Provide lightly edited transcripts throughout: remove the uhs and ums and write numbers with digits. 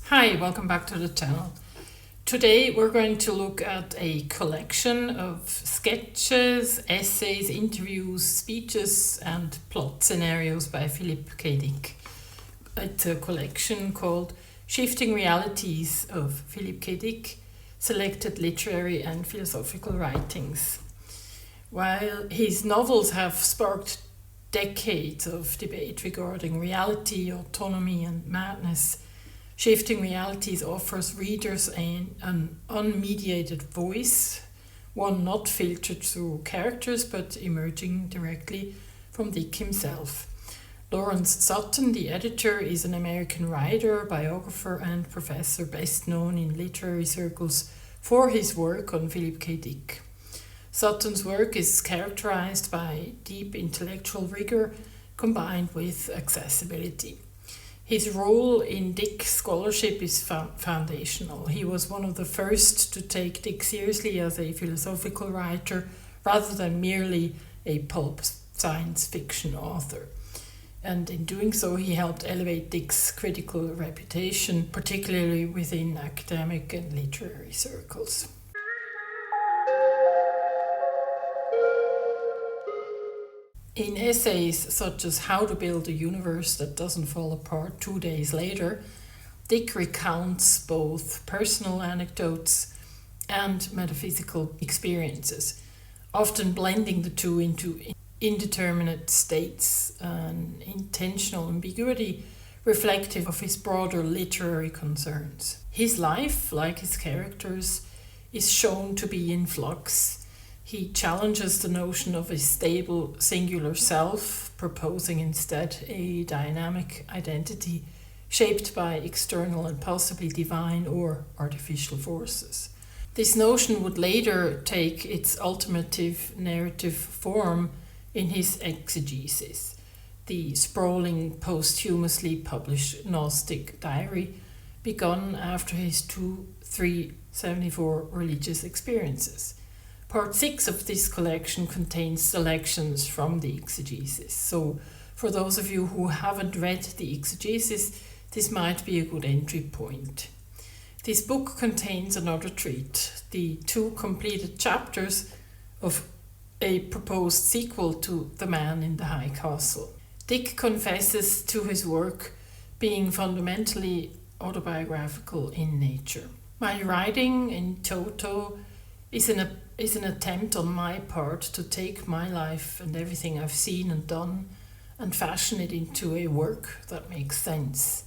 Hi, welcome back to the channel. Today we're going to look at a collection of sketches, essays, interviews, speeches and plot scenarios by Philip K. Dick. It's a collection called Shifting Realities of Philip K. Dick, Selected Literary and Philosophical Writings. While his novels have sparked decades of debate regarding reality, autonomy and madness, Shifting Realities offers readers an unmediated voice, one not filtered through characters but emerging directly from Dick himself. Lawrence Sutton, the editor, is an American writer, biographer and professor best known in literary circles for his work on Philip K. Dick. Sutton's work is characterized by deep intellectual rigor combined with accessibility. His role in Dick scholarship is foundational. He was one of the first to take Dick seriously as a philosophical writer rather than merely a pulp science fiction author. And in doing so, he helped elevate Dick's critical reputation, particularly within academic and literary circles. In essays such as How to Build a Universe That Doesn't Fall Apart 2 Days Later, Dick recounts both personal anecdotes and metaphysical experiences, often blending the two into indeterminate states, an intentional ambiguity reflective of his broader literary concerns. His life, like his characters, is shown to be in flux. He challenges the notion of a stable, singular self, proposing instead a dynamic identity shaped by external and possibly divine or artificial forces. This notion would later take its ultimative narrative form in his Exegesis, the sprawling, posthumously published Gnostic diary begun after his 374 religious experiences. Part 6 of this collection contains selections from the Exegesis. So for those of you who haven't read the Exegesis, this might be a good entry point. This book contains another treat, the 2 completed chapters of a proposed sequel to The Man in the High Castle. Dick confesses to his work being fundamentally autobiographical in nature. My writing in toto is an attempt on my part to take my life and everything I've seen and done and fashion it into a work that makes sense.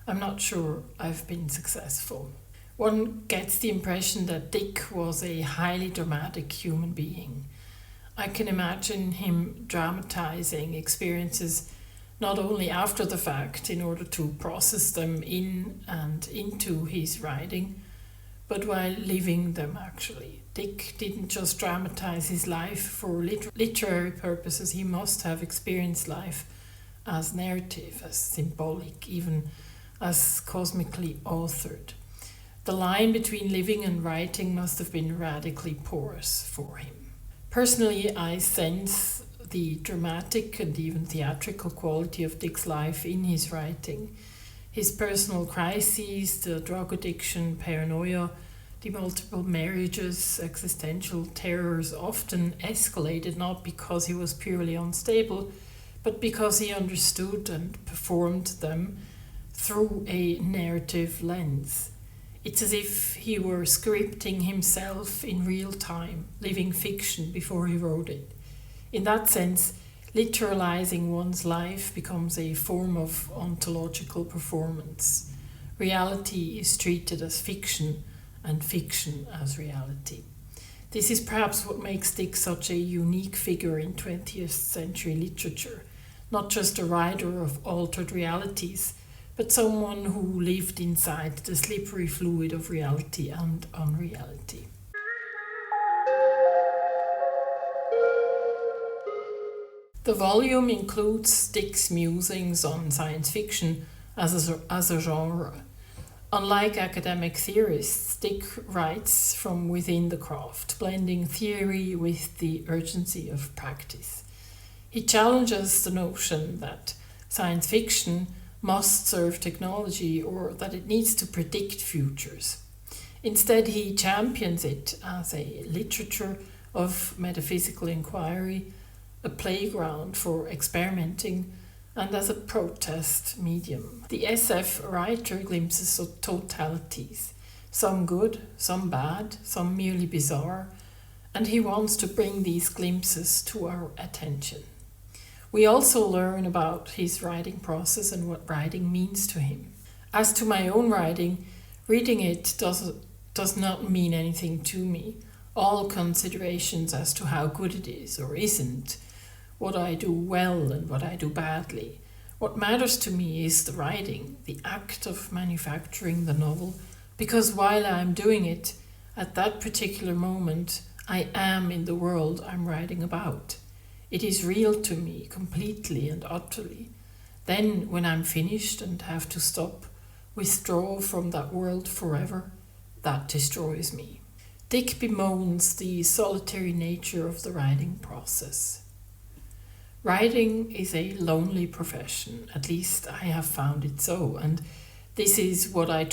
I'm not sure I've been successful. One gets the impression that Dick was a highly dramatic human being. I can imagine him dramatizing experiences not only after the fact in order to process them in and into his writing, but while living them actually. Dick didn't just dramatize his life for literary purposes, he must have experienced life as narrative, as symbolic, even as cosmically authored. The line between living and writing must have been radically porous for him. Personally, I sense the dramatic and even theatrical quality of Dick's life in his writing. His personal crises, the drug addiction, paranoia, the multiple marriages, existential terrors often escalated not because he was purely unstable, but because he understood and performed them through a narrative lens. It's as if he were scripting himself in real time, living fiction before he wrote it. In that sense, literalizing one's life becomes a form of ontological performance. Reality is treated as fiction, and fiction as reality. This is perhaps what makes Dick such a unique figure in 20th century literature, not just a writer of altered realities, but someone who lived inside the slippery fluid of reality and unreality. The volume includes Dick's musings on science fiction as a genre. Unlike academic theorists, Dick writes from within the craft, blending theory with the urgency of practice. He challenges the notion that science fiction must serve technology or that it needs to predict futures. Instead, he champions it as a literature of metaphysical inquiry, a playground for experimenting, and as a protest medium. The SF writer glimpses of totalities, some good, some bad, some merely bizarre, and he wants to bring these glimpses to our attention. We also learn about his writing process and what writing means to him. As to my own writing, reading it does not mean anything to me. All considerations as to how good it is or isn't, what I do well and what I do badly. What matters to me is the writing, the act of manufacturing the novel, because while I'm doing it, at that particular moment, I am in the world I'm writing about. It is real to me, completely and utterly. Then, when I'm finished and have to stop, withdraw from that world forever, that destroys me. Dick bemoans the solitary nature of the writing process. Writing is a lonely profession, at least I have found it so, and this is what I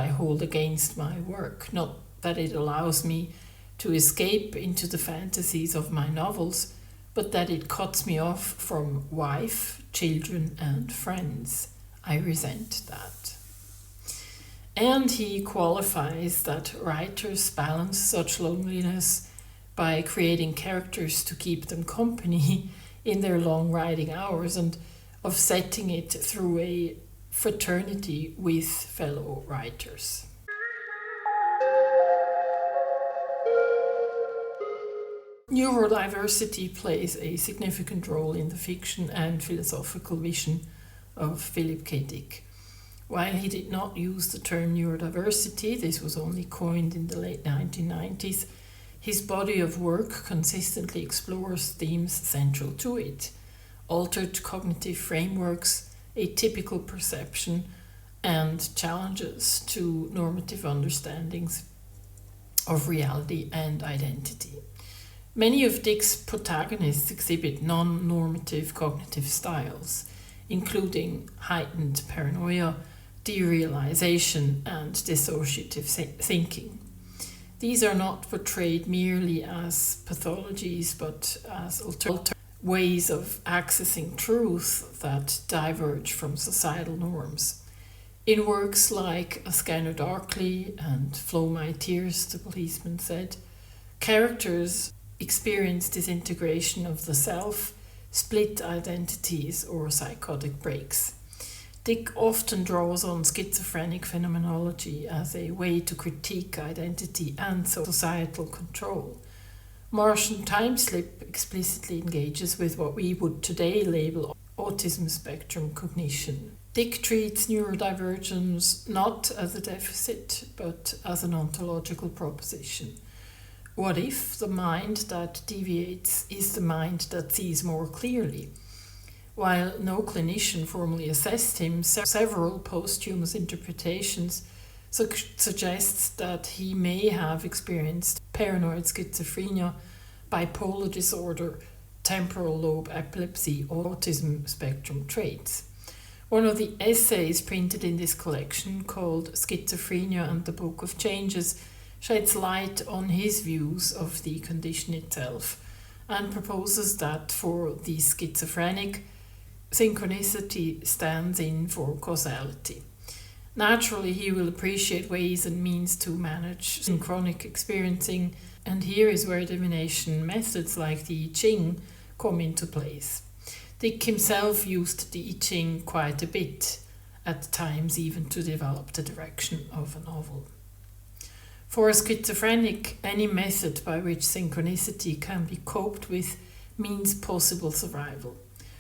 hold against my work, not that it allows me to escape into the fantasies of my novels, but that it cuts me off from wife, children, and friends. I resent that. And he qualifies that writers balance such loneliness by creating characters to keep them company in their long writing hours and offsetting it through a fraternity with fellow writers. Neurodiversity plays a significant role in the fiction and philosophical vision of Philip K. Dick. While he did not use the term neurodiversity, this was only coined in the late 1990s, his body of work consistently explores themes central to it: altered cognitive frameworks, atypical perception, and challenges to normative understandings of reality and identity. Many of Dick's protagonists exhibit non-normative cognitive styles, including heightened paranoia, derealization, and dissociative thinking. These are not portrayed merely as pathologies, but as alternative ways of accessing truth that diverge from societal norms. In works like A Scanner Darkly and Flow My Tears, the policeman said, characters experience disintegration of the self, split identities, or psychotic breaks. Dick often draws on schizophrenic phenomenology as a way to critique identity and societal control. Martian Timeslip explicitly engages with what we would today label autism spectrum cognition. Dick treats neurodivergence not as a deficit, but as an ontological proposition. What if the mind that deviates is the mind that sees more clearly? While no clinician formally assessed him, several posthumous interpretations suggests that he may have experienced paranoid schizophrenia, bipolar disorder, temporal lobe epilepsy, or autism spectrum traits. One of the essays printed in this collection, called Schizophrenia and the Book of Changes, sheds light on his views of the condition itself and proposes that for the schizophrenic, synchronicity stands in for causality. Naturally, he will appreciate ways and means to manage synchronic experiencing, and here is where divination methods like the I Ching come into place. Dick himself used the I Ching quite a bit, at times even to develop the direction of a novel. For a schizophrenic, any method by which synchronicity can be coped with means possible survival.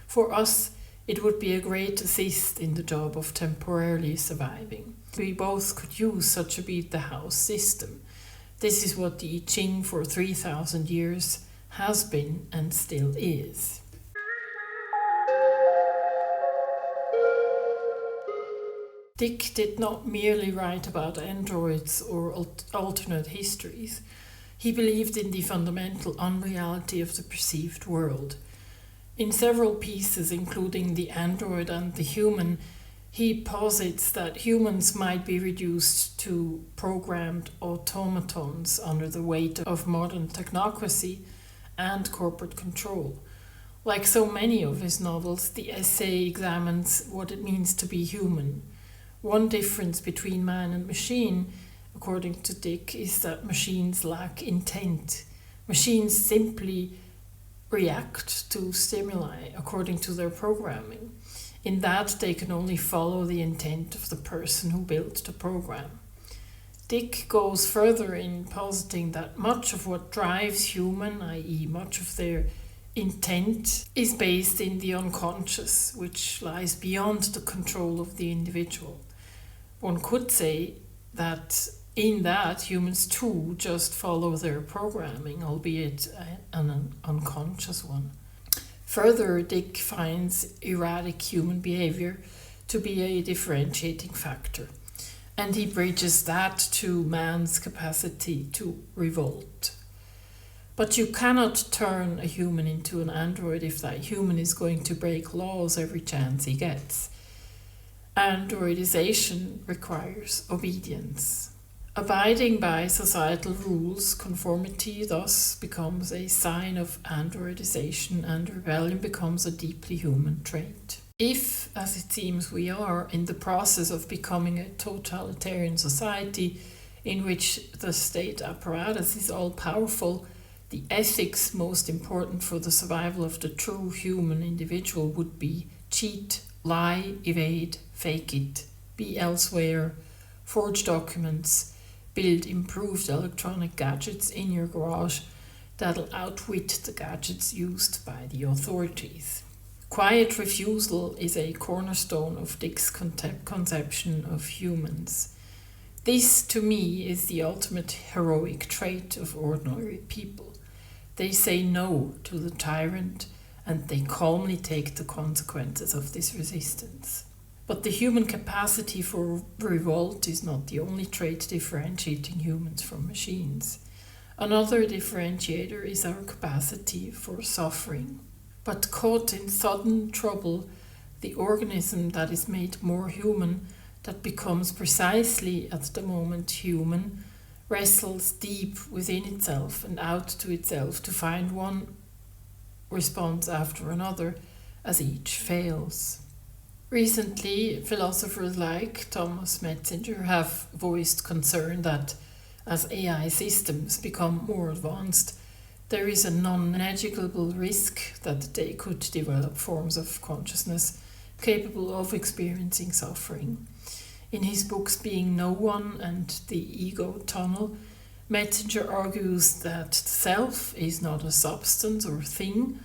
For us, it would be a great assist in the job of temporarily surviving. We both could use such a beat the house system. This is what the I Ching for 3,000 years has been and still is. Dick did not merely write about androids or alternate histories. He believed in the fundamental unreality of the perceived world. In several pieces, including The Android and the Human, he posits that humans might be reduced to programmed automatons under the weight of modern technocracy and corporate control. Like so many of his novels, the essay examines what it means to be human. One difference between man and machine, according to Dick, is that machines lack intent. Machines simply react to stimuli according to their programming. In that, they can only follow the intent of the person who built the program. Dick goes further in positing that much of what drives human, i.e., much of their intent, is based in the unconscious, which lies beyond the control of the individual. One could say that in that humans too just follow their programming, albeit an unconscious one. Further, Dick finds erratic human behavior to be a differentiating factor, and he bridges that to man's capacity to revolt. But you cannot turn a human into an android if that human is going to break laws every chance he gets. Androidization requires obedience. Abiding by societal rules, conformity thus becomes a sign of androidization, and rebellion becomes a deeply human trait. If, as it seems we are, in the process of becoming a totalitarian society in which the state apparatus is all-powerful, the ethics most important for the survival of the true human individual would be cheat, lie, evade, fake it, be elsewhere, forge documents, build improved electronic gadgets in your garage that'll outwit the gadgets used by the authorities. Quiet refusal is a cornerstone of Dick's conception of humans. This, to me, is the ultimate heroic trait of ordinary people. They say no to the tyrant, and they calmly take the consequences of this resistance. But the human capacity for revolt is not the only trait differentiating humans from machines. Another differentiator is our capacity for suffering. But caught in sudden trouble, the organism that is made more human, that becomes precisely at the moment human, wrestles deep within itself and out to itself to find one response after another as each fails. Recently, philosophers like Thomas Metzinger have voiced concern that as AI systems become more advanced, there is a non-negligible risk that they could develop forms of consciousness capable of experiencing suffering. In his books Being No One and The Ego Tunnel, Metzinger argues that the self is not a substance or thing,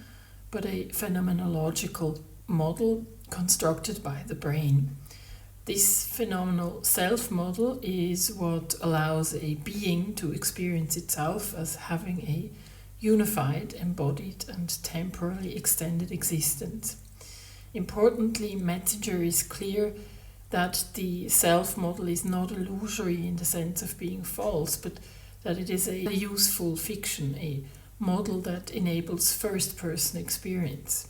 but a phenomenological model constructed by the brain. This phenomenal self-model is what allows a being to experience itself as having a unified, embodied, and temporally extended existence. Importantly, Metzinger is clear that the self-model is not illusory in the sense of being false, but that it is a useful fiction, a model that enables first-person experience.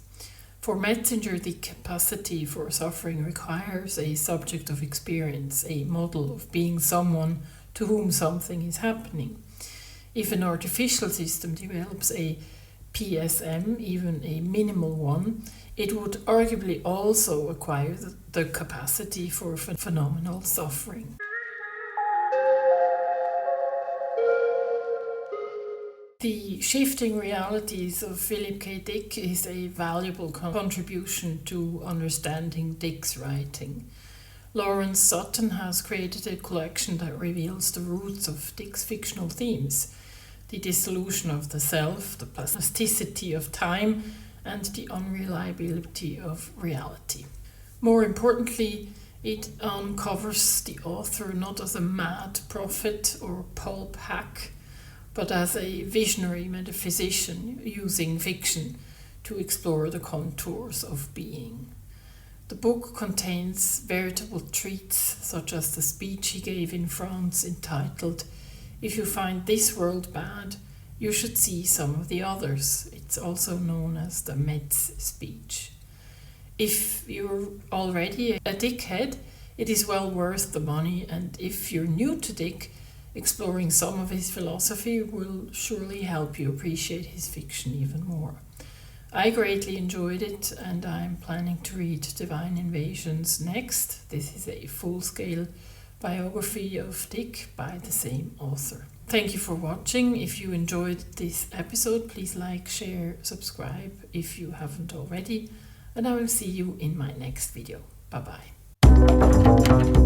For Metzinger, the capacity for suffering requires a subject of experience, a model of being someone to whom something is happening. If an artificial system develops a PSM, even a minimal one, it would arguably also acquire the capacity for phenomenal suffering. The Shifting Realities of Philip K. Dick is a valuable contribution to understanding Dick's writing. Lawrence Sutton has created a collection that reveals the roots of Dick's fictional themes: the dissolution of the self, the plasticity of time, and the unreliability of reality. More importantly, it uncovers the author not as a mad prophet or pulp hack, but as a visionary metaphysician using fiction to explore the contours of being. The book contains veritable treats, such as the speech he gave in France entitled "If You Find This World Bad, you should see some of the others. It's also known as the Met's speech. If you're already a dickhead, it is well worth the money, and if you're new to Dick, exploring some of his philosophy will surely help you appreciate his fiction even more. I greatly enjoyed it, and I'm planning to read Divine Invasions next. This is a full-scale biography of Dick by the same author. Thank you for watching. If you enjoyed this episode, please like, share, subscribe if you haven't already, and I will see you in my next video. Bye bye.